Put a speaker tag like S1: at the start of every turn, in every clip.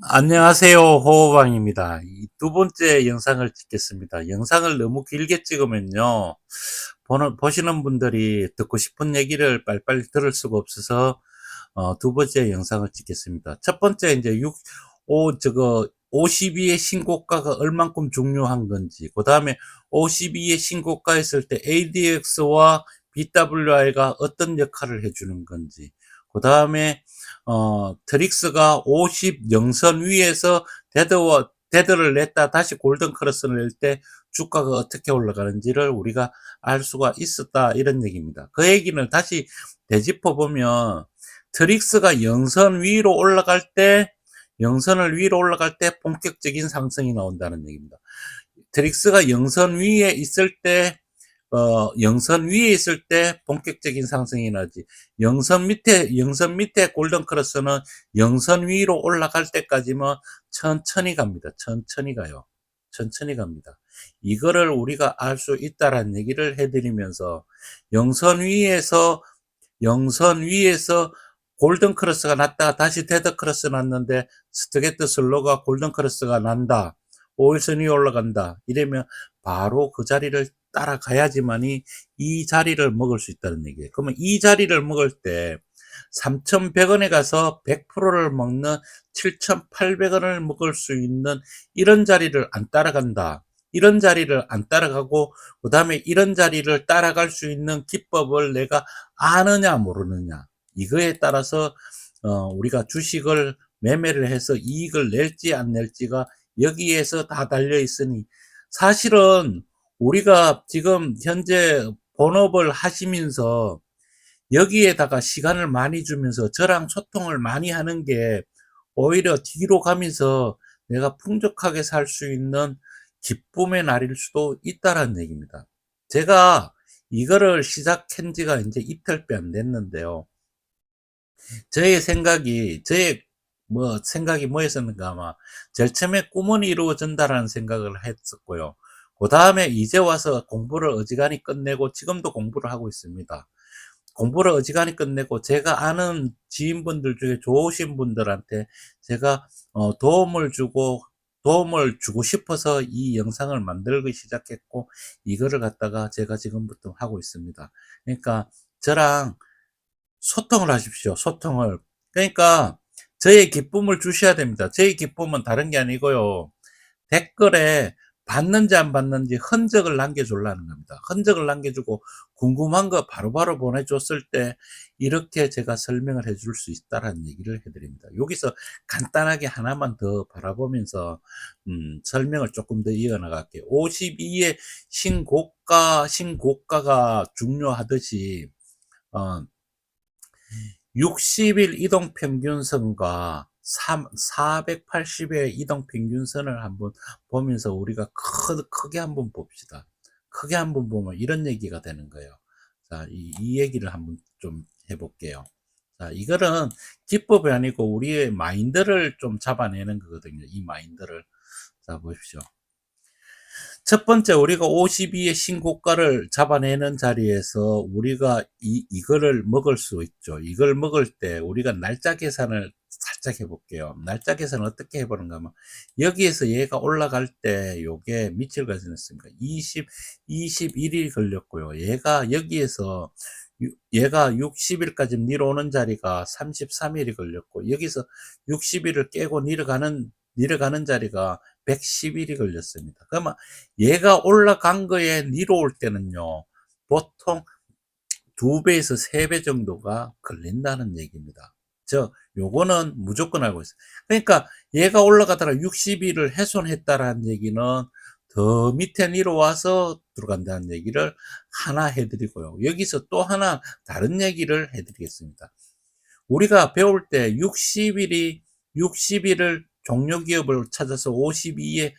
S1: 안녕하세요. 호호방입니다. 이 두 번째 영상을 찍겠습니다. 영상을 너무 길게 찍으면요. 보시는 분들이 듣고 싶은 얘기를 빨리빨리 들을 수가 없어서, 두 번째 영상을 찍겠습니다. 첫 번째, 이제 52의 신고가가 얼만큼 중요한 건지, 그 다음에 52의 신고가 했을 때 ADX와 BWI가 어떤 역할을 해주는 건지, 그 다음에 트릭스가 50 영선 위에서 데드를 냈다 다시 골든 크로스를 낼 때 주가가 어떻게 올라가는지를 우리가 알 수가 있었다, 이런 얘기입니다. 그 얘기는 다시 되짚어 보면, 트릭스가 영선을 위로 올라갈 때 본격적인 상승이 나온다는 얘기입니다. 트릭스가 영선 위에 있을 때 본격적인 상승이 나지, 영선 밑에 골든 크로스는 영선 위로 올라갈 때까지만 천천히 갑니다. 천천히 가요. 천천히 갑니다. 이거를 우리가 알 수 있다라는 얘기를 해드리면서, 영선 위에서 골든 크로스가 났다가 다시 데드 크로스 났는데, 스트게트 슬로가 골든 크로스가 난다, 5일선 위에 올라간다, 이러면 바로 그 자리를 따라가야지만이 이 자리를 먹을 수 있다는 얘기예요. 그러면 이 자리를 먹을 때 3,100원에 가서 100%를 먹는 7,800원을 먹을 수 있는 이런 자리를 안 따라간다, 이런 자리를 안 따라가고, 그 다음에 이런 자리를 따라갈 수 있는 기법을 내가 아느냐 모르느냐, 이거에 따라서 우리가 주식을 매매를 해서 이익을 낼지 안 낼지가 여기에서 다 달려 있으니, 사실은 우리가 지금 현재 본업을 하시면서 여기에다가 시간을 많이 주면서 저랑 소통을 많이 하는 게 오히려 뒤로 가면서 내가 풍족하게 살 수 있는 기쁨의 날일 수도 있다라는 얘기입니다. 제가 이거를 시작한 지가 이제 이틀밖에 안 됐는데요. 생각이 뭐였었는가, 아마 제일 처음에 꿈은 이루어진다라는 생각을 했었고요. 그 다음에 이제 와서 공부를 어지간히 끝내고, 지금도 공부를 하고 있습니다. 공부를 어지간히 끝내고, 제가 아는 지인분들 중에 좋으신 분들한테 제가 도움을 주고 싶어서 이 영상을 만들기 시작했고, 이거를 갖다가 제가 지금부터 하고 있습니다. 그러니까 저랑 소통을 하십시오. 소통을. 그러니까 저의 기쁨을 주셔야 됩니다. 저의 기쁨은 다른 게 아니고요, 댓글에 받는지 안 받는지 흔적을 남겨주려는 겁니다. 흔적을 남겨주고 궁금한 거 바로바로 보내줬을 때 이렇게 제가 설명을 해줄 수 있다라는 얘기를 해드립니다. 여기서 간단하게 하나만 더 바라보면서 설명을 조금 더 이어나갈게요. 52의 신고가가 중요하듯이, 어, 60일 이동평균선과 480의 이동평균선을 한번 보면서 우리가 크게 한번 봅시다. 크게 한번 보면 이런 얘기가 되는 거예요. 자, 이 얘기를 한번 좀 해볼게요. 자, 이거는 기법이 아니고 우리의 마인드를 좀 잡아내는 거거든요. 이 마인드를. 자, 보십시오. 첫 번째, 우리가 52의 신고가를 잡아내는 자리에서 우리가 이거를 먹을 수 있죠. 이걸 먹을 때 우리가 날짜 계산을 살짝 해볼게요. 날짜 계산을 어떻게 해보는가 하면, 여기에서 얘가 올라갈 때 요게 며칠 걸렸습니까? 21일 걸렸고요. 얘가 60일까지 내려오는 자리가 33일이 걸렸고, 여기서 60일을 깨고 내려가는 자리가 110일이 걸렸습니다. 그러면 얘가 올라간 거에 내려올 때는요, 보통 2배에서 3배 정도가 걸린다는 얘기입니다. 요거는 무조건 알고 있어요. 그러니까 얘가 올라가다가 60일을 훼손했다라는 얘기는 더 밑에 내려와서 들어간다는 얘기를 하나 해드리고요. 여기서 또 하나 다른 얘기를 해드리겠습니다. 우리가 배울 때 60일을 종료기업을 찾아서 52의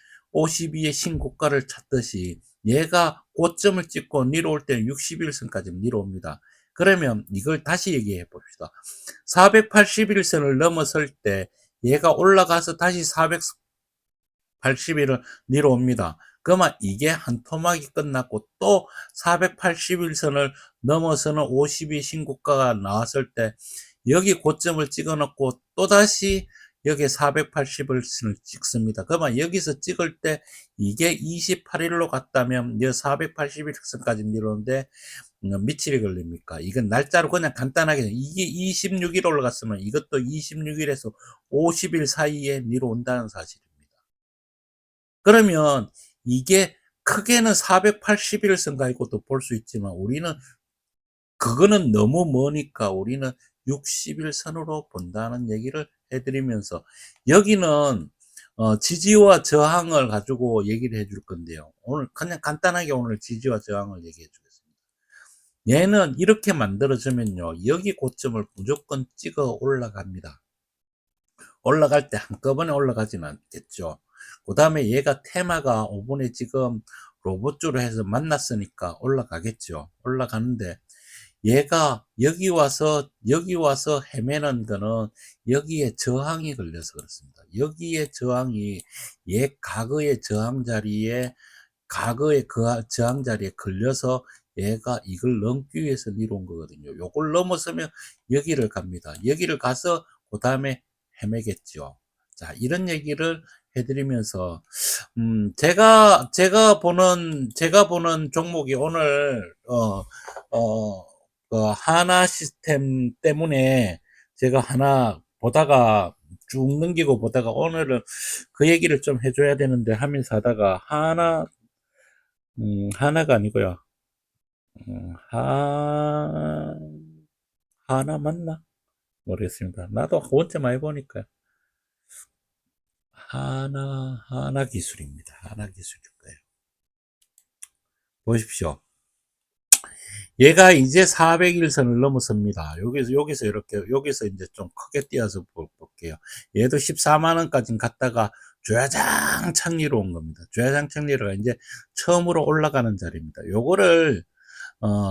S1: 신고가를 찾듯이, 얘가 고점을 찍고 내려올 때는 60일선까지 내려옵니다. 그러면 이걸 다시 얘기해 봅시다. 480일선을 넘어설 때 얘가 올라가서 다시 480일을 내려옵니다. 그러면 이게 한 토막이 끝났고, 또 480일선을 넘어서는 52 신고가가 나왔을 때 여기 고점을 찍어 놓고 또다시 여기에 480을 찍습니다. 그러면 여기서 찍을 때 이게 28일로 갔다면 여 481선까지 내려오는데 며칠이 걸립니까? 이건 날짜로 그냥 간단하게 이게 26일 올라갔으면 이것도 26일에서 50일 사이에 내려온다는 사실입니다. 그러면 이게 크게는 481선까지도 볼 수 있지만 우리는 그거는 너무 머니까 우리는 60일선으로 본다는 얘기를 해드리면서 여기는 지지와 저항을 가지고 얘기를 해줄 건데요. 오늘 그냥 간단하게 오늘 지지와 저항을 얘기해 주겠습니다. 얘는 이렇게 만들어지면요. 여기 고점을 무조건 찍어 올라갑니다. 올라갈 때 한꺼번에 올라가지는 않겠죠. 그 다음에 얘가 테마가 5분에 지금 로봇주로 해서 만났으니까 올라가겠죠. 올라가는데 얘가 여기 와서 헤매는 거는 여기에 저항이 걸려서 그렇습니다. 여기에 저항이 과거의 저항 자리에 걸려서 얘가 이걸 넘기 위해서 내려온 거거든요. 요걸 넘어서면 여기를 갑니다. 여기를 가서 그 다음에 헤매겠죠. 자, 이런 얘기를 해드리면서, 제가 보는 종목이 오늘, 하나 시스템 때문에 제가 하나 보다가 쭉 넘기고 보다가 오늘은 그 얘기를 좀 해줘야 되는데 하면서 하다가 하나가 아니고요. 하, 하나 맞나? 모르겠습니다. 나도 원체 많이 보니까. 하나 기술입니다. 하나 기술일 거예요. 보십시오. 얘가 이제 400일선을 넘었습니다. 여기서 이렇게, 여기서 이제 좀 크게 띄어서 볼게요. 얘도 14만원까지 갔다가 주야장 리로 온 겁니다. 주야장 리로가 이제 처음으로 올라가는 자리입니다. 요거를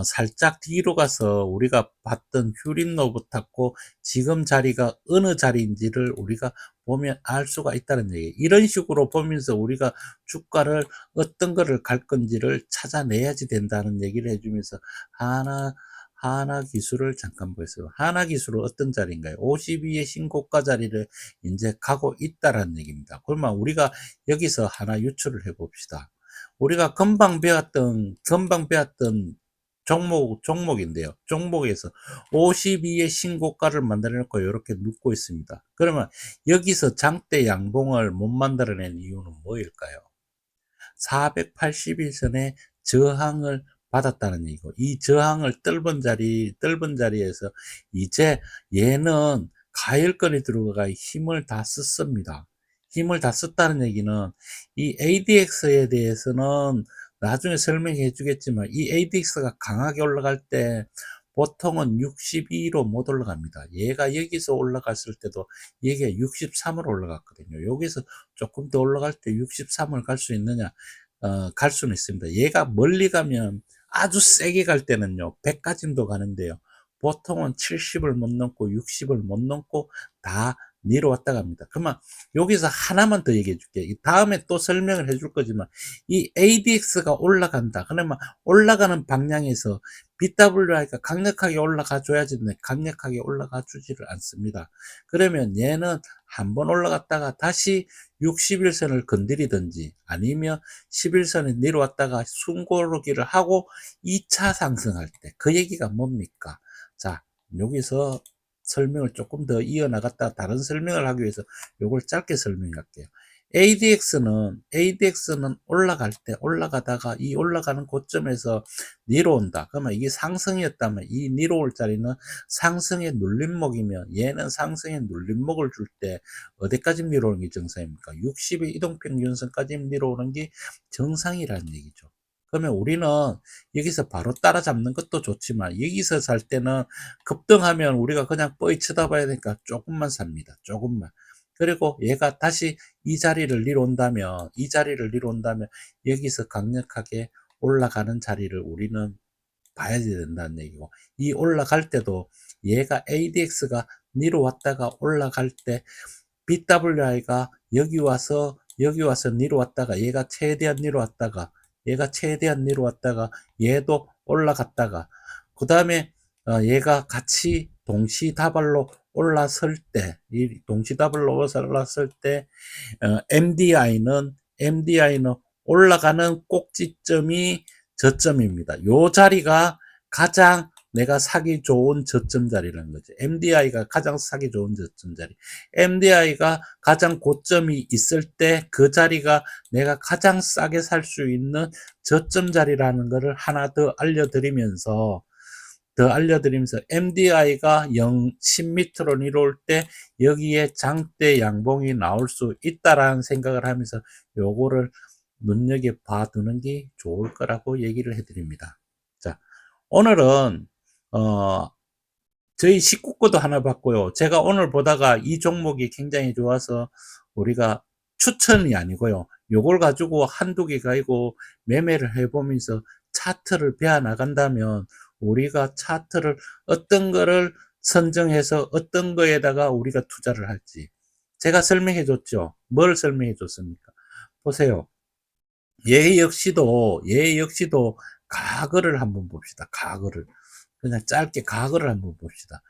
S1: 살짝 뒤로 가서 우리가 봤던 휴린 로봇하고 지금 자리가 어느 자리인지를 우리가 보면 알 수가 있다는 얘기예요. 이런 식으로 보면서 우리가 주가를 어떤 거를 갈 건지를 찾아내야지 된다는 얘기를 해주면서 하나 기술을 잠깐 보겠습니다. 하나 기술은 어떤 자리인가요? 52의 신고가 자리를 이제 가고 있다라는 얘기입니다. 그러면 우리가 여기서 하나 유출을 해 봅시다. 우리가 금방 배웠던 종목인데요. 종목에서 52의 신고가를 만들어 놓고 이렇게 눕고 있습니다. 그러면 여기서 장대 양봉을 못 만들어낸 이유는 뭐일까요? 481선의 저항을 받았다는 얘기고, 이 저항을 뜰번 자리에서 이제 얘는 가열권에 들어가 힘을 다 썼습니다. 힘을 다 썼다는 얘기는 이 ADX에 대해서는 나중에 설명해 주겠지만 이 ADX가 강하게 올라갈 때 보통은 62로 못 올라갑니다. 얘가 여기서 올라갔을 때도 얘가 63으로 올라갔거든요. 여기서 조금 더 올라갈 때 63을 갈 수 있느냐? 갈 수는 있습니다. 얘가 멀리 가면 아주 세게 갈 때는요, 100까지도 가는데요. 보통은 70을 못 넘고 60을 못 넘고 다 내려왔다 갑니다. 그러면 여기서 하나만 더 얘기해 줄게요. 다음에 또 설명을 해줄 거지만 이 ADX가 올라간다. 그러면 올라가는 방향에서 BWI가 강력하게 올라가 줘야지 강력하게 올라가 주지를 않습니다. 그러면 얘는 한번 올라갔다가 다시 60일선을 건드리든지 아니면 11선에 내려왔다가 숨고르기를 하고 2차 상승할 때 그 얘기가 뭡니까? 자, 여기서 설명을 조금 더 이어나갔다 다른 설명을 하기 위해서 요걸 짧게 설명할게요. ADX는 올라가다가 이 올라가는 고점에서 내려온다. 그러면 이게 상승이었다면 이 내려올 자리는 상승의 눌림목이면 얘는 상승의 눌림목을 줄 때 어디까지 내려오는 게 정상입니까? 60의 이동평균선까지 내려오는 게 정상이라는 얘기죠. 그러면 우리는 여기서 바로 따라잡는 것도 좋지만 여기서 살 때는 급등하면 우리가 그냥 뻔히 쳐다봐야 되니까 조금만 삽니다. 조금만. 그리고 얘가 다시 이 자리를 내려온다면 여기서 강력하게 올라가는 자리를 우리는 봐야 된다는 얘기고, 이 올라갈 때도 얘가 ADX가 내려왔다가 올라갈 때 BWI가 여기 와서 내려왔다가 얘가 최대한 내려왔다가 얘도 올라갔다가 그 다음에 얘가 같이 동시다발로 올라설 때, 이 동시다블 올라설 때, MDI는 올라가는 꼭지점이 저점입니다. 요 자리가 가장 내가 사기 좋은 저점 자리라는 거죠. MDI가 가장 사기 좋은 저점 자리. MDI가 가장 고점이 있을 때 그 자리가 내가 가장 싸게 살 수 있는 저점 자리라는 것을 하나 더 알려드리면서 MDI가 10m로 내려올 때 여기에 장대 양봉이 나올 수 있다라는 생각을 하면서 요거를 눈여겨봐 두는 게 좋을 거라고 얘기를 해드립니다. 자, 오늘은 저희 식구꺼도 하나 봤고요. 제가 오늘 보다가 이 종목이 굉장히 좋아서 우리가 추천이 아니고요. 요걸 가지고 한두 개 가지고 매매를 해보면서 차트를 배워 나간다면 우리가 차트를 어떤 거를 선정해서 어떤 거에다가 우리가 투자를 할지 제가 설명해 줬죠. 뭘 설명해 줬습니까? 보세요. 얘 역시도 가거를 한번 봅시다. 가거를. 그냥 짧게 가거를 한번 봅시다.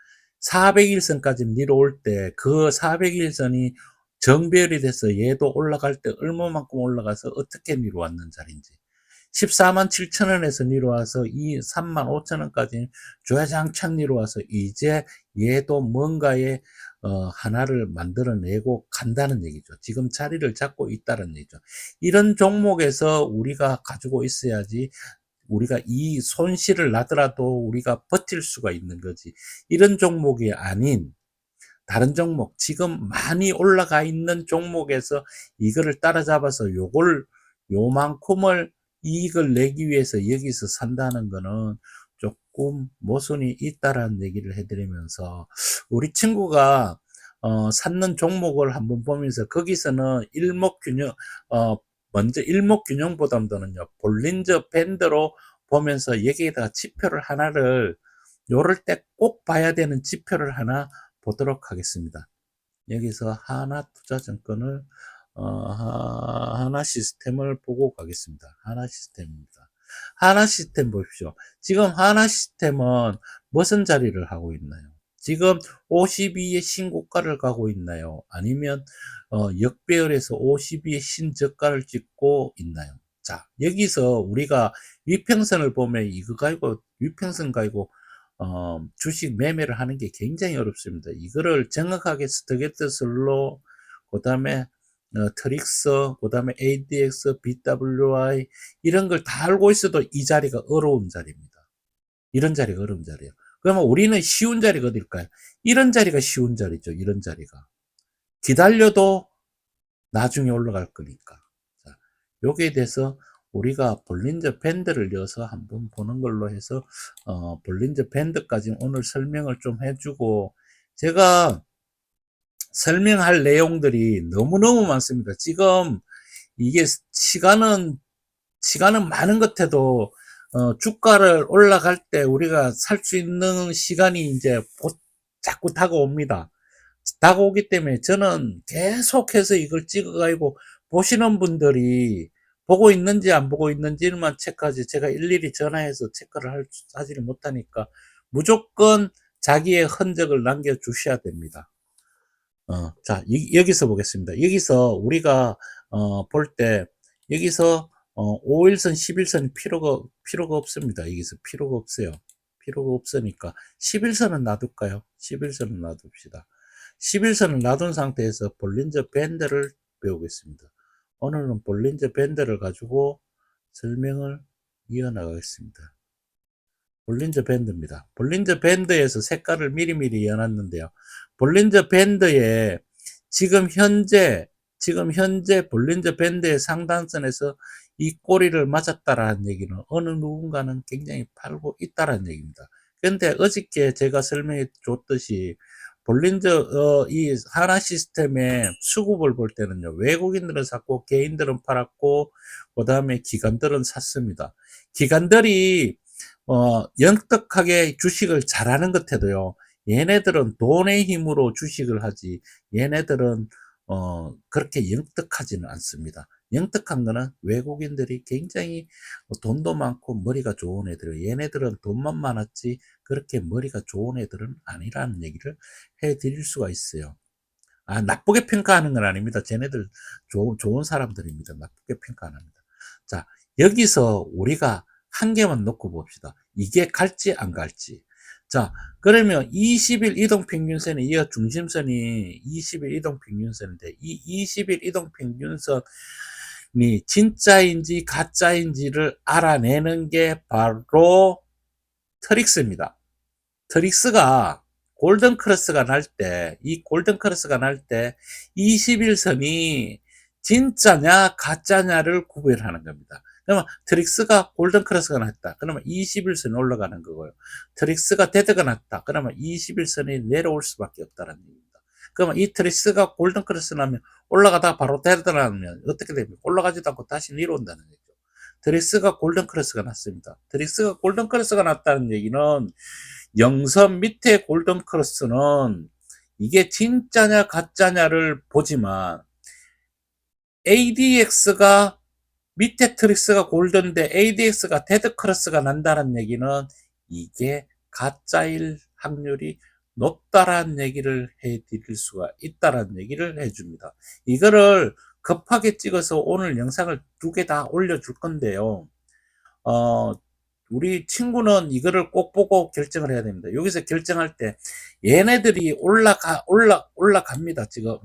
S1: 400일선까지 내려올 때 그 400일선이 정배열이 돼서 얘도 올라갈 때 얼마만큼 올라가서 어떻게 내려왔는 자리인지 14만 7천 원에서 내려와서 이 3만 5천 원까지 주야장창 내려와서 이제 얘도 뭔가의 하나를 만들어내고 간다는 얘기죠. 지금 자리를 잡고 있다는 얘기죠. 이런 종목에서 우리가 가지고 있어야지 우리가 이 손실을 나더라도 우리가 버틸 수가 있는 거지. 이런 종목이 아닌 다른 종목, 지금 많이 올라가 있는 종목에서 이거를 따라잡아서 요만큼을 이익을 내기 위해서 여기서 산다는 거는 조금 모순이 있다라는 얘기를 해드리면서 우리 친구가 찾는 종목을 한번 보면서 거기서는 먼저 일목균형보다는요 볼린저 밴드로 보면서 여기에다가 지표를 하나를 요럴 때 꼭 봐야 되는 지표를 하나 보도록 하겠습니다. 여기서 하나투자증권을 하나시스템을 보고 가겠습니다. 하나시스템입니다. 하나시스템 보십시오. 지금 하나시스템은 무슨 자리를 하고 있나요? 지금 52의 신고가를 가고 있나요? 아니면 역배열에서 52의 신저가를 찍고 있나요? 자, 여기서 우리가 위평선을 보면 이거 가지고 위평선 가지고 주식 매매를 하는 게 굉장히 어렵습니다. 이거를 정확하게 스토게트슬로 그 다음에 트릭스, 그 다음에 ADX, BWI 이런 걸 다 알고 있어도 이 자리가 어려운 자리입니다. 이런 자리가 어려운 자리예요. 그러면 우리는 쉬운 자리가 어딜까요? 이런 자리가 쉬운 자리죠. 이런 자리가. 기다려도 나중에 올라갈 거니까. 자, 여기에 대해서 우리가 볼린저 밴드를 이어서 한번 보는 걸로 해서 볼린저 밴드까지 오늘 설명을 좀 해주고 제가 설명할 내용들이 너무너무 많습니다. 지금 이게 시간은 많은 것 해도 주가를 올라갈 때 우리가 살 수 있는 시간이 이제 자꾸 다가옵니다. 다가오기 때문에 저는 계속해서 이걸 찍어가지고 보시는 분들이 보고 있는지 안 보고 있는지만 체크하지 제가 일일이 전화해서 체크를 하지를 못하니까 무조건 자기의 흔적을 남겨주셔야 됩니다. 자, 여기서 보겠습니다. 여기서 우리가 볼 때 여기서 5일선, 11선이 필요가 없습니다. 여기서 필요가 없어요. 필요가 없으니까 11선은 놔둘까요? 11선은 놔둡시다. 11선을 놔둔 상태에서 볼린저 밴드를 배우겠습니다. 오늘은 볼린저 밴드를 가지고 설명을 이어나가겠습니다. 볼린저 밴드입니다. 볼린저 밴드에서 색깔을 미리미리 이어놨는데요. 볼린저 밴드에 지금 현재 볼린저 밴드의 상단선에서 이 꼬리를 맞았다라는 얘기는 어느 누군가는 굉장히 팔고 있다라는 얘기입니다. 그런데 어저께 제가 설명해 줬듯이 볼린저 이 하나 시스템의 수급을 볼 때는요. 외국인들은 샀고 개인들은 팔았고 그다음에 기관들은 샀습니다. 기관들이 영특하게 주식을 잘하는 것 해도요. 얘네들은 돈의 힘으로 주식을 하지 얘네들은 그렇게 영특하지는 않습니다. 영특한 거는 외국인들이 굉장히 돈도 많고 머리가 좋은 애들, 얘네들은 돈만 많았지 그렇게 머리가 좋은 애들은 아니라는 얘기를 해 드릴 수가 있어요. 나쁘게 평가하는 건 아닙니다. 쟤네들 좋은 사람들입니다. 나쁘게 평가 안 합니다. 자, 여기서 우리가 한 개만 놓고 봅시다. 이게 갈지 안 갈지. 자, 그러면 20일 이동평균선이, 이거 중심선이 20일 이동평균선인데, 이 20일 이동평균선이 진짜인지 가짜인지를 알아내는 게 바로 트릭스입니다. 트릭스가 골든 크로스가 날 때, 이 골든 크로스가 날 때 21선이 진짜냐 가짜냐를 구별하는 겁니다. 그러면 트릭스가 골든 크로스가 났다. 그러면 21선이 올라가는 거고요. 트릭스가 데드가 났다. 그러면 21선이 내려올 수밖에 없다는 얘기입니다. 그러면 이 트릭스가 골든 크로스 나면 올라가다가 바로 데드 나면 어떻게 됩니까? 올라가지도 않고 다시 내려온다는 얘기죠. 트릭스가 골든 크로스가 났습니다. 트릭스가 골든 크로스가 났다는 얘기는 영선 밑에 골든 크로스는 이게 진짜냐 가짜냐를 보지만 ADX가 밑에 트릭스가 골든데 ADX가 데드 크로스가 난다는 얘기는 이게 가짜일 확률이 높다라는 얘기를 해 드릴 수가 있다라는 얘기를 해 줍니다. 이거를 급하게 찍어서 오늘 영상을 2개 다 올려줄 건데요. 어, 우리 친구는 이거를 꼭 보고 결정을 해야 됩니다. 여기서 결정할 때 얘네들이 올라갑니다. 지금.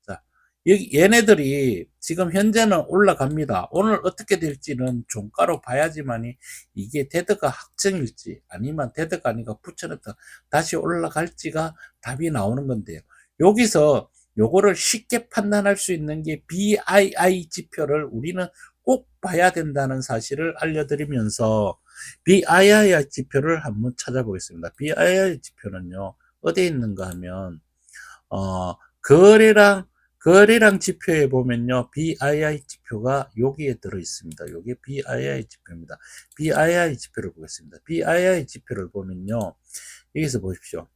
S1: 자, 여기 얘네들이 지금 현재는 올라갑니다. 오늘 어떻게 될지는 종가로 봐야지만이 이게 데드가 확정일지 아니면 데드가 아니고 붙여넣다 다시 올라갈지가 답이 나오는 건데요. 여기서 요거를 쉽게 판단할 수 있는 게 BII 지표를 우리는 꼭 봐야 된다는 사실을 알려드리면서 BII 지표를 한번 찾아보겠습니다. BII 지표는요, 어디에 있는가 하면, 거래량 지표에 보면요, BII 지표가 여기에 들어 있습니다. 요게 BII 지표입니다. BII 지표를 보겠습니다. BII 지표를 보면요, 여기서 보십시오.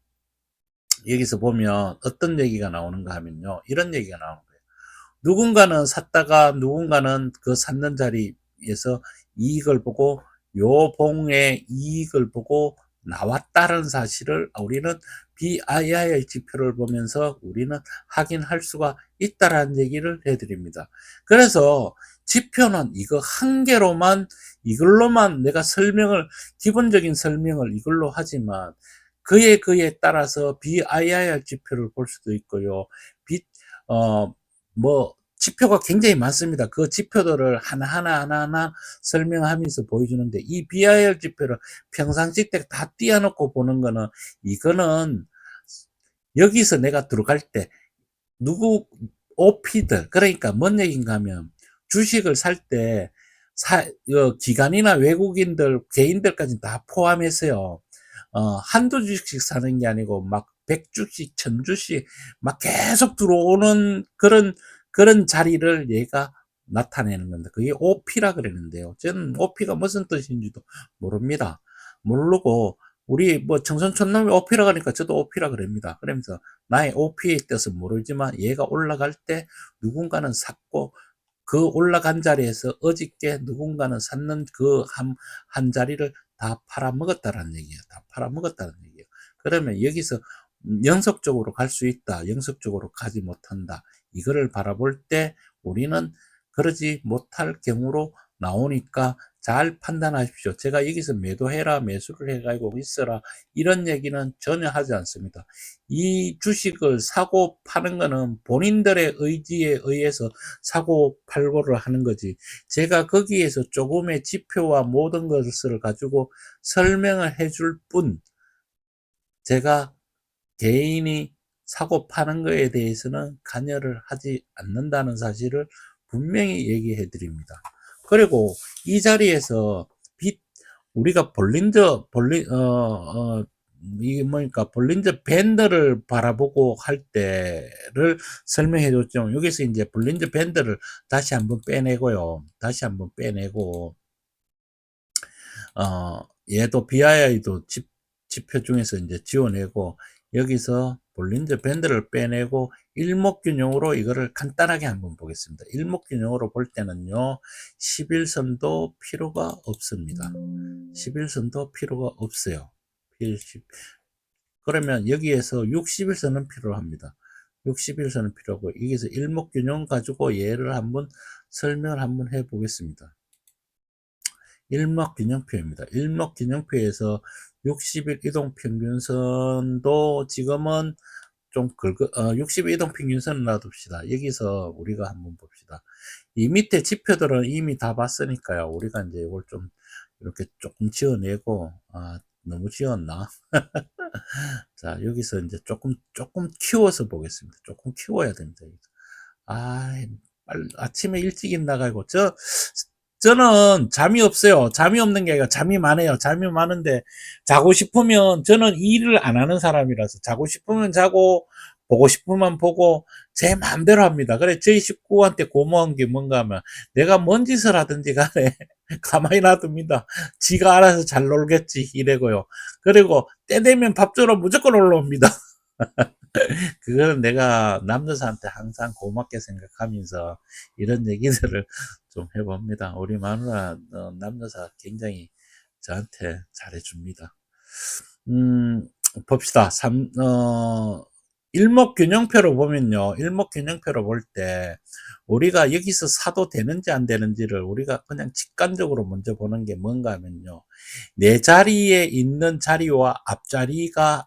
S1: 여기서 보면 어떤 얘기가 나오는가 하면요, 이런 얘기가 나오는 거예요. 누군가는 샀다가 누군가는 그 샀는 자리에서 이익을 보고 요 봉의 이익을 보고 나왔다는 사실을 우리는 BII 지표를 보면서 우리는 확인할 수가 있다라는 얘기를 해드립니다. 그래서 지표는 이거 한 개로만 이걸로만 내가 기본적인 설명을 이걸로 하지만 그에 따라서 BII 지표를 볼 수도 있고요. 어, 지표가 굉장히 많습니다. 그 지표들을 하나하나 설명하면서 보여주는데, 이 BIR 지표를 평상시 때 다 띄워놓고 보는 거는, 이거는 여기서 내가 들어갈 때, OP들, 그러니까 뭔 얘기인가 하면, 주식을 살 때, 기관이나 외국인들, 개인들까지 다 포함해서요, 한두 주씩 사는 게 아니고, 막 100주씩, 1000주씩, 막 계속 들어오는 그런 자리를 얘가 나타내는 겁니다. 그게 OP라 그랬는데요. 저는 OP가 무슨 뜻인지도 모릅니다. 모르고, 우리 청선촌놈이 OP라 그러니까 저도 OP라 그럽니다. 그러면서 나의 OP의 뜻은 모르지만 얘가 올라갈 때 누군가는 샀고 그 올라간 자리에서 어저께 누군가는 샀는 그 한 자리를 다 팔아먹었다라는 얘기예요. 다 팔아먹었다는 얘기예요. 그러면 여기서 연속적으로 갈 수 있다. 연속적으로 가지 못한다. 이거를 바라볼 때 우리는 그러지 못할 경우로 나오니까 잘 판단하십시오. 제가 여기서 매도해라, 매수를 해가지고 있어라, 이런 얘기는 전혀 하지 않습니다. 이 주식을 사고 파는 거는 본인들의 의지에 의해서 사고 팔고를 하는 거지. 제가 거기에서 조금의 지표와 모든 것을 가지고 설명을 해줄 뿐, 제가 개인이 사고 파는 거에 대해서는 관여를 하지 않는다는 사실을 분명히 얘기해 드립니다. 그리고 이 자리에서 우리가 이게 뭐니까 볼린저 밴드를 바라보고 할 때를 설명해 줬죠. 여기서 이제 볼린저 밴드를 다시 한번 빼내고요. 다시 한번 빼내고, 얘도 BII도 지표 중에서 이제 지워내고, 여기서 볼린저 밴드를 빼내고 일목균형으로 이거를 간단하게 한번 보겠습니다. 일목균형으로 볼 때는요, 11선도 필요가 없습니다. 11선도 필요가 없어요. 그러면 여기에서 61선은 필요합니다. 61선은 필요하고, 여기서 일목균형 가지고 얘를 한번 설명을 한번 해 보겠습니다. 일목균형표입니다. 일목균형표에서 60일 이동평균선도 지금은 좀 60일 이동평균선을 놔둡시다. 여기서 우리가 한번 봅시다. 이 밑에 지표들은 이미 다 봤으니까요. 우리가 이제 이걸 좀 이렇게 조금 지어내고, 너무 지었나? 자, 여기서 이제 조금 키워서 보겠습니다. 조금 키워야 됩니다. 아침에 일찍 나가고, 저는 잠이 없어요. 잠이 없는 게 아니라 잠이 많아요. 잠이 많은데, 자고 싶으면, 저는 일을 안 하는 사람이라서, 자고 싶으면 자고, 보고 싶으면 보고, 제 마음대로 합니다. 그래, 저희 식구한테 고마운 게 뭔가 하면, 내가 뭔 짓을 하든지 간에, 가만히 놔둡니다. 지가 알아서 잘 놀겠지, 이래고요. 그리고, 때 되면 밥 주러 무조건 올라옵니다. 그거는 내가 남여사한테 항상 고맙게 생각하면서 이런 얘기들을 좀 해봅니다. 우리 마누라 남여사 굉장히 저한테 잘해줍니다. 봅시다. 일목균형표로 보면요. 일목균형표로 볼 때 우리가 여기서 사도 되는지 안 되는지를 우리가 그냥 직관적으로 먼저 보는 게 뭔가 하면요. 내 자리에 있는 자리와 앞자리가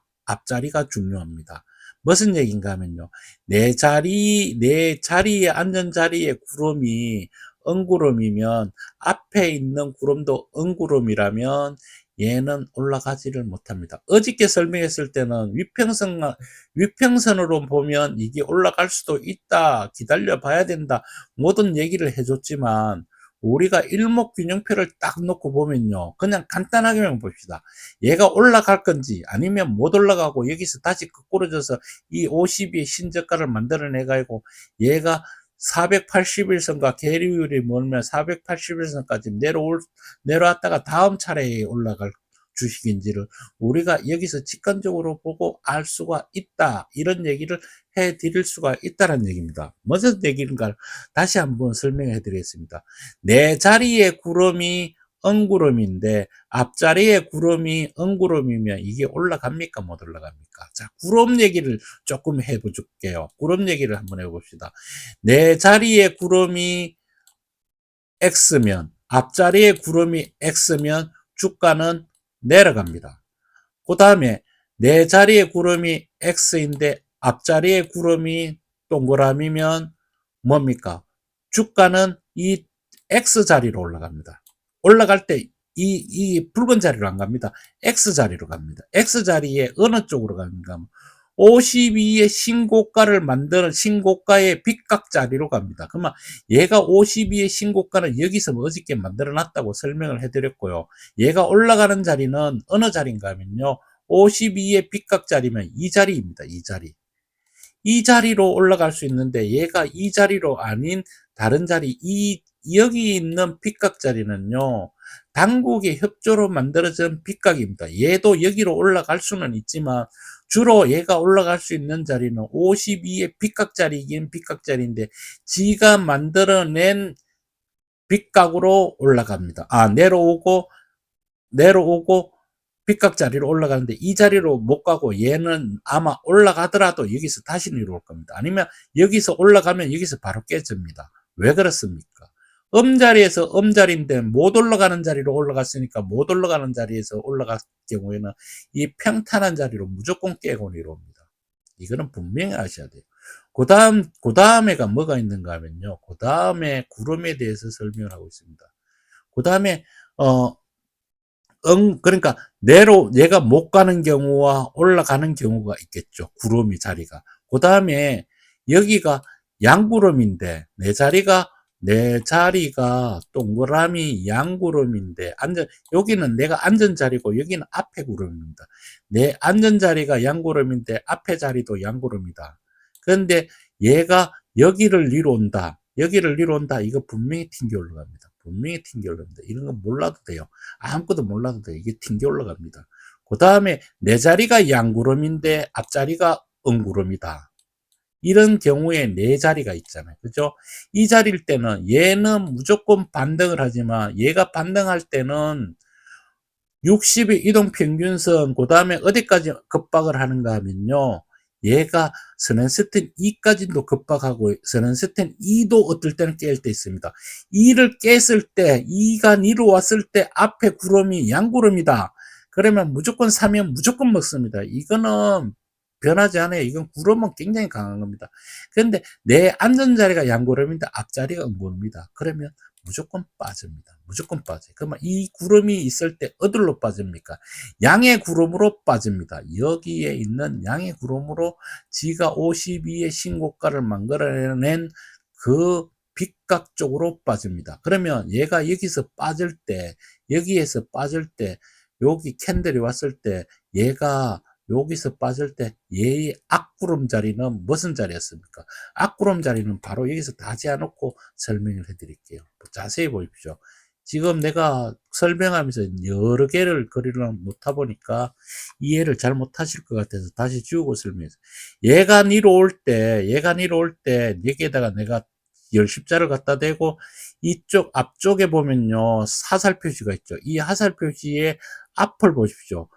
S1: 중요합니다. 무슨 얘기인가 하면요. 내 자리에 앉은 자리에 구름이 응구름이면 앞에 있는 구름도 응구름이라면 얘는 올라가지를 못합니다. 어저께 설명했을 때는 위평선으로 보면 이게 올라갈 수도 있다. 기다려 봐야 된다. 모든 얘기를 해줬지만 우리가 일목균형표를 딱 놓고 보면요. 그냥 간단하게만 봅시다. 얘가 올라갈 건지 아니면 못 올라가고 여기서 다시 거꾸로져서 이 50의 신저가를 만들어내가지고 얘가 481선과 계류율이 멀면 481선까지 내려왔다가 다음 차례에 올라갈 주식인지를 우리가 여기서 직관적으로 보고 알 수가 있다. 이런 얘기를 해 드릴 수가 있다는 얘기입니다. 무슨 얘기인가 다시 한번 설명해 드리겠습니다. 내 자리에 구름이 엉구름인데 앞자리에 구름이 엉구름이면 이게 올라갑니까 못 올라갑니까? 자, 구름 얘기를 조금 해볼게요. 구름 얘기를 한번 해봅시다. 내 자리에 구름이 X면 앞자리에 구름이 X면 주가는 내려갑니다. 그 다음에 내 자리에 구름이 X인데 앞자리에 구름이 동그라미면 뭡니까? 주가는 이 X자리로 올라갑니다. 올라갈 때 이 붉은 자리로 안 갑니다. X자리로 갑니다. X자리에 어느 쪽으로 가는가? 52의 신고가를 만드는 신고가의 빗각자리로 갑니다. 그러면 얘가 52의 신고가는 여기서 어저께 만들어 놨다고 설명을 해드렸고요. 얘가 올라가는 자리는 어느 자리인가 하면요. 52의 빗각자리면 이 자리입니다. 이 자리. 이 자리로 올라갈 수 있는데 얘가 이 자리로 아닌 다른 자리, 여기 있는 빗각 자리는요. 당국의 협조로 만들어진 빗각입니다. 얘도 여기로 올라갈 수는 있지만 주로 얘가 올라갈 수 있는 자리는 52의 빗각 자리이긴 빗각 자리인데 지가 만들어낸 빗각으로 올라갑니다. 내려오고 빗각 자리로 올라가는데 이 자리로 못 가고 얘는 아마 올라가더라도 여기서 다시 내려올 겁니다. 아니면 여기서 올라가면 여기서 바로 깨집니다. 왜 그렇습니까? 음자리에서 음자리인데 못 올라가는 자리로 올라갔으니까 못 올라가는 자리에서 올라갈 경우에는 이 평탄한 자리로 무조건 깨고 내려옵니다. 이거는 분명히 아셔야 돼요. 그 다음에가 뭐가 있는가 하면요. 그 다음에 구름에 대해서 설명을 하고 있습니다. 그 다음에, 그러니까 얘가 못 가는 경우와 올라가는 경우가 있겠죠. 구름이 자리가. 그 다음에 여기가 양구름인데 내 자리가 동그라미 양구름인데 여기는 내가 앉은 자리고 여기는 앞에 구름입니다. 내 앉은 자리가 양구름인데 앞에 자리도 양구름이다. 그런데 얘가 여기를 위로 온다. 이거 분명히 튕겨 올라갑니다. 분명히 튕겨 올라갑니다. 이런 거 몰라도 돼요. 아무것도 몰라도 돼요. 이게 튕겨 올라갑니다. 그 다음에 내 자리가 양구름인데 앞자리가 응구름이다. 이런 경우에 네 자리가 있잖아요. 그죠? 이 자리일 때는 얘는 무조건 반등을 하지만 얘가 반등할 때는 60의 이동평균선 그 다음에 어디까지 급박을 하는가 하면요. 얘가 선행스텐 2까지도 급박하고 선행스텐 2도 어떨 때는 깰 때 있습니다. 2를 깼을 때 2가 니로 왔을 때 앞에 구름이 양구름이다. 그러면 무조건 사면 무조건 먹습니다. 이거는 변하지 않아요. 이건 구름은 굉장히 강한 겁니다. 그런데 내 앉은 자리가 양구름인데 앞자리가 음구름이다. 그러면 무조건 빠집니다. 무조건 빠져요. 그러면 이 구름이 있을 때 어디로 빠집니까? 양의 구름으로 빠집니다. 여기에 있는 양의 구름으로 지가 52의 신고가를 만들어낸 그 빗각 쪽으로 빠집니다. 그러면 얘가 여기서 빠질 때, 여기에서 빠질 때, 여기 캔들이 왔을 때, 얘가 여기서 빠질 때 얘의 앞구름 자리는 무슨 자리였습니까? 앞구름 자리는 바로 여기서 다 지어놓고 설명을 해드릴게요. 자세히 보십시오. 지금 내가 설명하면서 여러 개를 그리려 못하 보니까 이해를 잘 못하실 것 같아서 다시 지우고 설명해서 얘가 니로 올 때, 여기에다가 내가 열십자를 갖다 대고 이쪽 앞쪽에 보면요 하살 표시가 있죠. 이 하살 표시의 앞을 보십시오.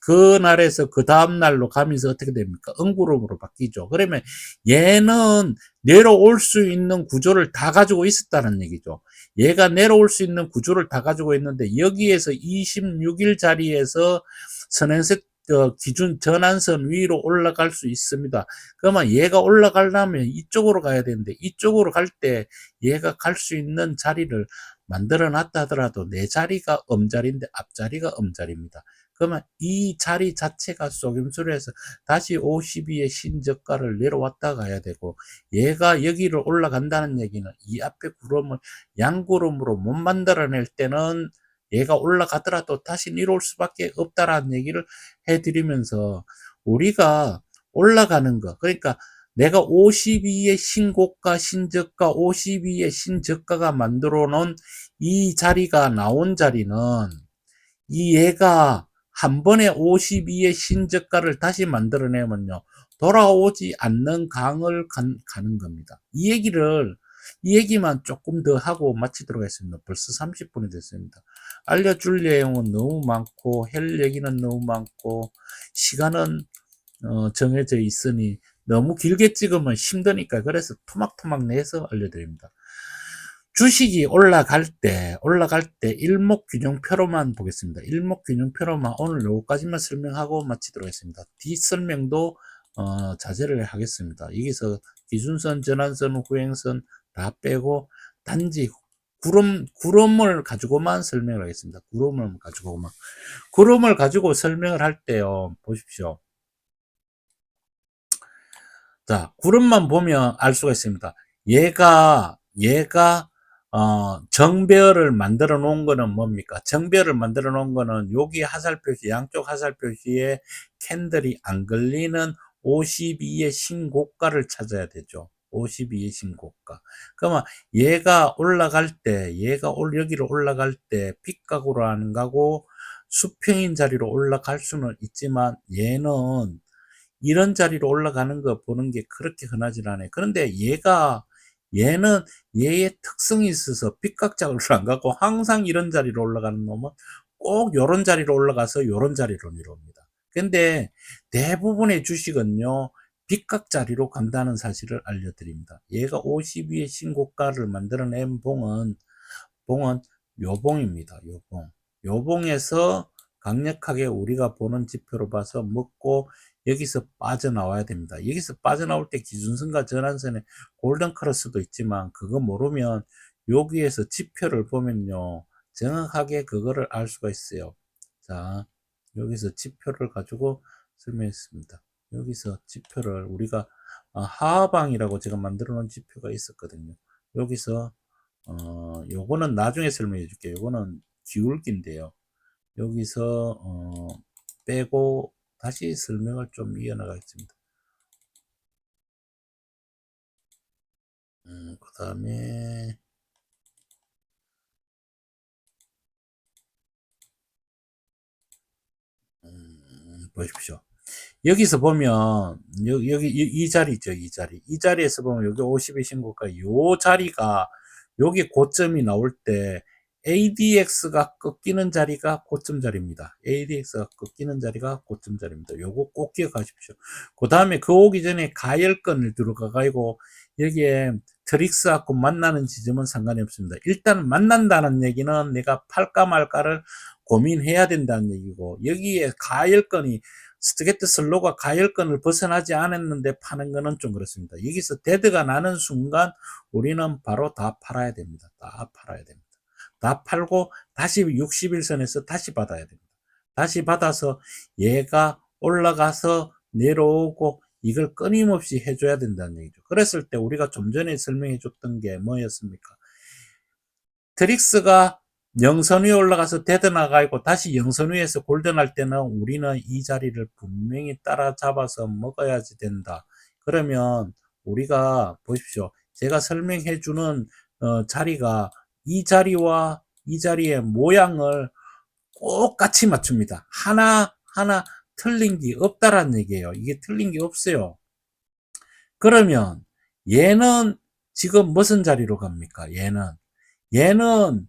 S1: 그날에서 그 다음날로 가면서 어떻게 됩니까? 응구름으로 바뀌죠. 그러면 얘는 내려올 수 있는 구조를 다 가지고 있었다는 얘기죠. 얘가 내려올 수 있는 구조를 다 가지고 있는데 여기에서 26일 자리에서 선행색 기준 전환선 위로 올라갈 수 있습니다. 그러면 얘가 올라가려면 이쪽으로 가야 되는데 이쪽으로 갈 때 얘가 갈 수 있는 자리를 만들어 놨다 하더라도 내 자리가 음자리인데 앞자리가 음자리입니다. 그러면 이 자리 자체가 속임수로 해서 다시 52의 신저가를 내려왔다 가야 되고 얘가 여기를 올라간다는 얘기는 이 앞에 구름을 양구름으로 못 만들어낼 때는 얘가 올라가더라도 다시 내려올 수밖에 없다라는 얘기를 해드리면서 우리가 올라가는 거 그러니까 내가 52의 신고가 신저가 52의 신저가가 만들어 놓은 이 자리가 나온 자리는 이 얘가 한 번에 52의 신저가를 다시 만들어내면요. 돌아오지 않는 강을 가는 겁니다. 이 얘기만 조금 더 하고 마치도록 하겠습니다. 벌써 30분이 됐습니다. 알려줄 내용은 너무 많고, 할 얘기는 너무 많고, 시간은 정해져 있으니 너무 길게 찍으면 힘드니까 그래서 토막토막 내서 알려드립니다. 주식이 올라갈 때 일목균형표로만 보겠습니다. 일목균형표로만 오늘 요거까지만 설명하고 마치도록 하겠습니다. 뒷설명도 자제를 하겠습니다. 여기서 기준선, 전환선, 후행선 다 빼고 단지 구름을 가지고만 설명을 하겠습니다. 구름을 가지고 설명을 할 때요. 보십시오. 자, 구름만 보면 알 수가 있습니다. 얘가 정배열을 만들어 놓은 거는 뭡니까? 정배열을 만들어 놓은 거는 여기 하살 표시, 양쪽 하살 표시에 캔들이 안 걸리는 52의 신고가를 찾아야 되죠. 52의 신고가. 그러면 얘가 올라갈 때, 여기로 올라갈 때 빗각으로 하는 거고 수평인 자리로 올라갈 수는 있지만 얘는 이런 자리로 올라가는 거 보는 게 그렇게 흔하진 않아요. 그런데 얘는 얘의 특성이 있어서 빗각작으로 안 가고 항상 이런 자리로 올라가는 놈은 꼭 요런 자리로 올라가서 요런 자리로 내려옵니다. 근데 대부분의 주식은요, 빗각 자리로 간다는 사실을 알려드립니다. 얘가 52의 신고가를 만들어낸 봉은 요봉입니다. 요봉에서 강력하게 우리가 보는 지표로 봐서 먹고 여기서 빠져나와야 됩니다. 여기서 빠져나올 때 기준선과 전환선의 골든 크로스도 있지만 그거 모르면 여기에서 지표를 보면요. 정확하게 그거를 알 수가 있어요. 자, 여기서 지표를 가지고 설명했습니다. 여기서 지표를 우리가 하방이라고 제가 만들어 놓은 지표가 있었거든요. 여기서 요거는 나중에 설명해 줄게요. 요거는 기울기인데요. 여기서 빼고 다시 설명을 좀 이어나가겠습니다. 그 다음에 보십시오. 여기서 보면 여기 이 자리죠. 이 자리. 이 자리에서 보면 여기 50의 신고가 요 자리가 여기 고점이 나올 때 ADX가 꺾이는 자리가 고점 자리입니다. ADX가 꺾이는 자리가 고점 자리입니다. 요거 꼭 기억하십시오. 그 다음에 그 오기 전에 가열권을 들어가 가지고 여기에 트릭스하고 만나는 지점은 상관이 없습니다. 일단 만난다는 얘기는 내가 팔까 말까를 고민해야 된다는 얘기고, 여기에 가열권이 스트게트 슬로가 가열권을 벗어나지 않았는데 파는 거는 좀 그렇습니다. 여기서 데드가 나는 순간 우리는 바로 다 팔아야 됩니다. 다 팔아야 됩니다. 다 팔고 다시 60일선에서 다시 받아야 됩니다. 다시 받아서 얘가 올라가서 내려오고 이걸 끊임없이 해줘야 된다는 얘기죠. 그랬을 때 우리가 좀 전에 설명해 줬던 게 뭐였습니까? 트릭스가 영선 위에 올라가서 데드 나가고 다시 영선 위에서 골든할 때는 우리는 이 자리를 분명히 따라잡아서 먹어야지 된다. 그러면 우리가 보십시오. 제가 설명해 주는 자리가 이 자리와 이 자리의 모양을 꼭 같이 맞춥니다. 하나 틀린 게 없다라는 얘기예요. 이게 틀린 게 없어요. 그러면 얘는 지금 무슨 자리로 갑니까? 얘는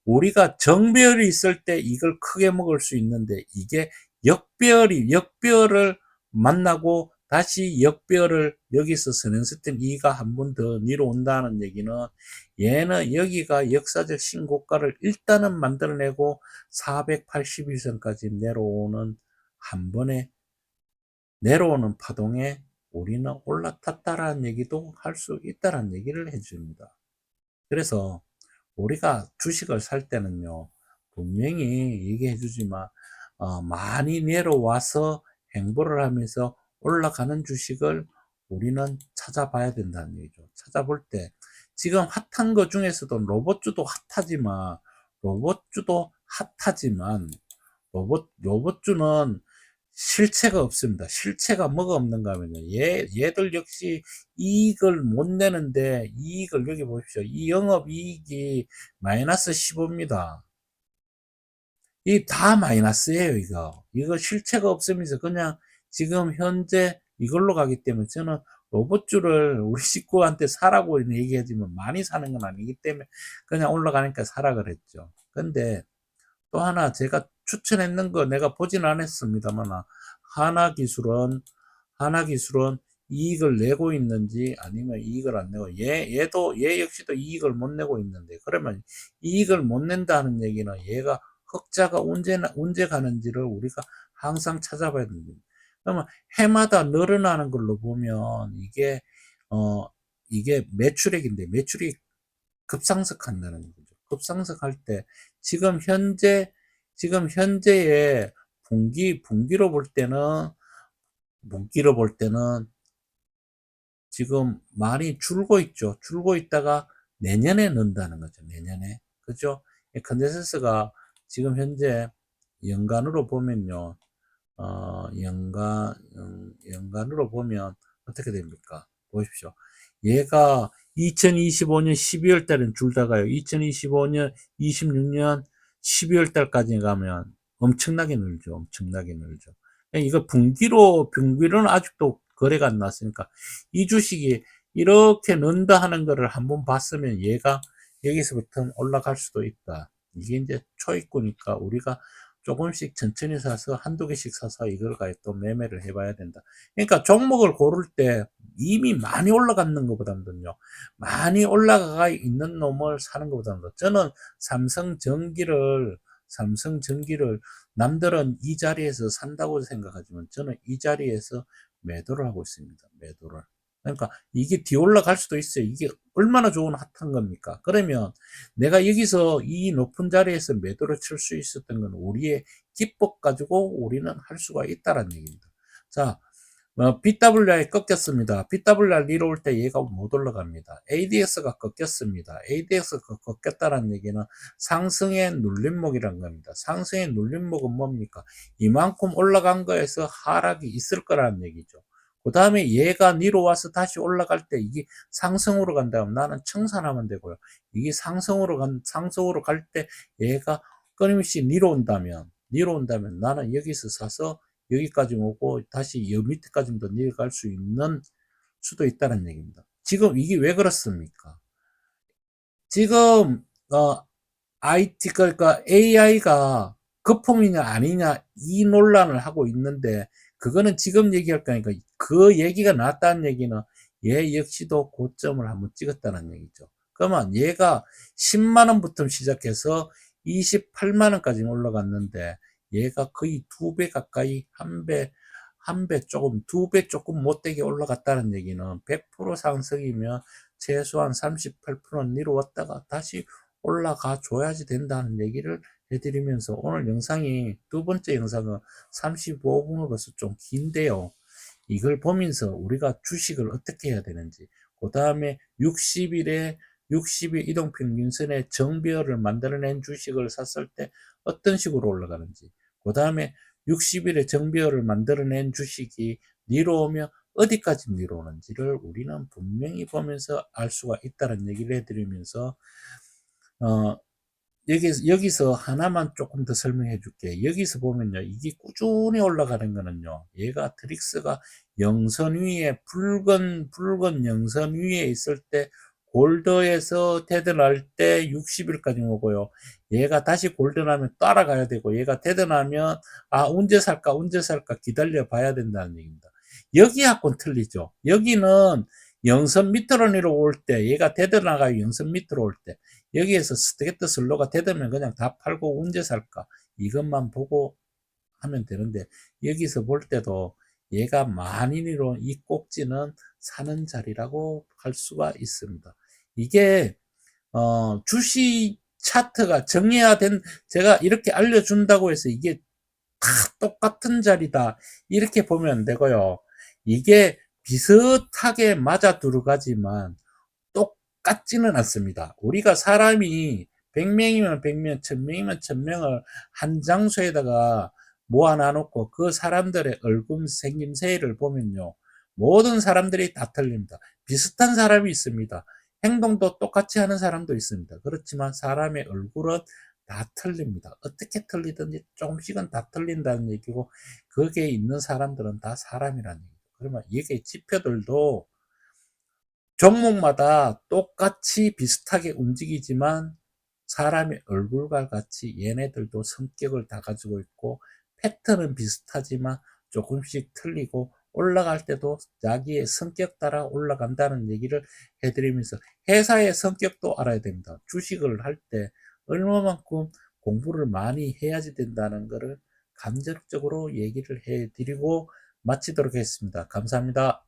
S1: 우리가 정배열이 있을 때 이걸 크게 먹을 수 있는데, 이게 역배열을 만나고 다시 역배열을 여기서 선행스텐 2가 한 번 더 내려온다는 얘기는, 얘는 여기가 역사적 신고가를 일단은 만들어내고 481선까지 내려오는, 한 번에 내려오는 파동에 우리는 올라탔다라는 얘기도 할 수 있다라는 얘기를 해줍니다. 그래서 우리가 주식을 살 때는요, 분명히 얘기해 주지만 많이 내려와서 행보를 하면서 올라가는 주식을 우리는 찾아봐야 된다는 얘기죠. 찾아볼 때 지금 핫한 것 중에서도 로봇주도 핫하지만 로봇주는 실체가 없습니다. 실체가 뭐가 없는가 하면요, 얘들 역시 이익을 못 내는데, 이익을 여기 보십시오. 이 영업이익이 마이너스 15입니다. 이 다 마이너스예요. 이거 실체가 없으면서 그냥 지금 현재 이걸로 가기 때문에, 저는 로봇주를 우리 식구한테 사라고 얘기하지만 많이 사는 건 아니기 때문에 그냥 올라가니까 사라 그랬죠. 근데 또 하나 제가 추천했는 거 내가 보진 않았습니다만, 하나기술은 이익을 내고 있는지 아니면 이익을 안 내고, 얘 역시도 이익을 못 내고 있는데, 그러면 이익을 못 낸다는 얘기는 얘가 흑자가 언제 가는지를 우리가 항상 찾아봐야 됩니다. 그러면 해마다 늘어나는 걸로 보면 이게 매출액인데, 매출이 급상승한다는 거죠. 급상승할 때 지금 현재의 분기로 볼 때는 지금 많이 줄고 있죠. 줄고 있다가 내년에 는다는 거죠. 내년에. 그죠? 컨센서스가 지금 현재 연간으로 보면요. 연간으로 보면 어떻게 됩니까? 보십시오. 얘가 2025년 12월 달은 줄다가요. 2025년, 26년 12월 달까지 가면 엄청나게 늘죠. 엄청나게 늘죠. 이거 분기로는 아직도 거래가 안 났으니까, 이 주식이 이렇게 는다 하는 거를 한번 봤으면 얘가 여기서부터 올라갈 수도 있다. 이게 이제 초입구니까 우리가 조금씩 천천히 사서 한두 개씩 사서 이걸 또 매매를 해봐야 된다. 그러니까 종목을 고를 때 이미 많이 올라갔는 것보다는요, 많이 올라가 있는 놈을 사는 것보다는, 저는 삼성전기를 남들은 이 자리에서 산다고 생각하지만 저는 이 자리에서 매도를 하고 있습니다. 매도를. 그러니까 이게 뒤 올라갈 수도 있어요. 이게 얼마나 좋은 핫한 겁니까? 그러면 내가 여기서 이 높은 자리에서 매도를 칠 수 있었던 건 우리의 기법 가지고 우리는 할 수가 있다는 얘기입니다. 자, BWI 꺾였습니다. BWI 내려올 때 얘가 못 올라갑니다. ADX가 꺾였습니다. ADX가 꺾였다는 얘기는 상승의 눌림목이란 겁니다. 상승의 눌림목은 뭡니까? 이만큼 올라간 거에서 하락이 있을 거라는 얘기죠. 그 다음에 얘가 내려와서 다시 올라갈 때 이게 상승으로 간다면 나는 청산하면 되고요. 이게 상승으로 갈 때 얘가 끊임없이 내려온다면 나는 여기서 사서 여기까지 오고 다시 여 밑에까지도 내려갈 수 있는 수도 있다는 얘기입니다. 지금 이게 왜 그렇습니까? 지금 IT 그러니까 AI가 거품이냐 아니냐 이 논란을 하고 있는데 그거는 지금 얘기할 거니까 그 얘기가 나왔다는 얘기는 얘 역시도 고점을 한번 찍었다는 얘기죠. 그러면 얘가 10만 원부터 시작해서 28만 원까지 올라갔는데 얘가 거의 2배 가까이 한 배 조금 2배 조금 못되게 올라갔다는 얘기는 100% 상승이면 최소한 38%는 내려왔다가 다시 올라가 줘야지 된다는 얘기를 해드리면서 오늘 영상이 두 번째 영상은 35분으로서 좀 긴데요. 이걸 보면서 우리가 주식을 어떻게 해야 되는지, 그 다음에 60일 이동평균선의 정배열을 만들어낸 주식을 샀을 때 어떤 식으로 올라가는지, 그 다음에 60일의 정배열을 만들어낸 주식이 내려오면 어디까지 내려오는지를 우리는 분명히 보면서 알 수가 있다는 얘기를 해드리면서 어, 여기서 하나만 조금 더 설명해 줄게. 여기서 보면요. 이게 꾸준히 올라가는 거는요. 얘가 트릭스가 영선 위에, 붉은 영선 위에 있을 때, 골드에서 테드날 때 60일까지 오고요. 얘가 다시 골드나면 따라가야 되고, 얘가 테드나면, 언제 살까 기다려 봐야 된다는 얘기입니다. 여기하고는 틀리죠. 여기는 영선 밑으로 내려올 때, 얘가 테드나가 영선 밑으로 올 때, 여기에서 스테게트 슬로가 되면 그냥 다 팔고 언제 살까 이것만 보고 하면 되는데 여기서 볼 때도 얘가 만인으로 이 꼭지는 사는 자리라고 할 수가 있습니다. 이게 주식 차트가 정해야 된 제가 이렇게 알려준다고 해서 이게 다 똑같은 자리다 이렇게 보면 되고요. 이게 비슷하게 맞아 들어가지만 똑같지는 않습니다. 우리가 사람이 100명이면 100명, 1000명이면 1000명을 한 장소에다가 모아놔 놓고 그 사람들의 얼굴 생김새를 보면요. 모든 사람들이 다 틀립니다. 비슷한 사람이 있습니다. 행동도 똑같이 하는 사람도 있습니다. 그렇지만 사람의 얼굴은 다 틀립니다. 어떻게 틀리든지 조금씩은 다 틀린다는 얘기고 거기에 있는 사람들은 다 사람이라는 얘기죠. 그러면 이게 지표들도 종목마다 똑같이 비슷하게 움직이지만 사람의 얼굴과 같이 얘네들도 성격을 다 가지고 있고 패턴은 비슷하지만 조금씩 틀리고 올라갈 때도 자기의 성격 따라 올라간다는 얘기를 해드리면서 회사의 성격도 알아야 됩니다. 주식을 할 때 얼마만큼 공부를 많이 해야지 된다는 것을 간접적으로 얘기를 해드리고 마치도록 하겠습니다. 감사합니다.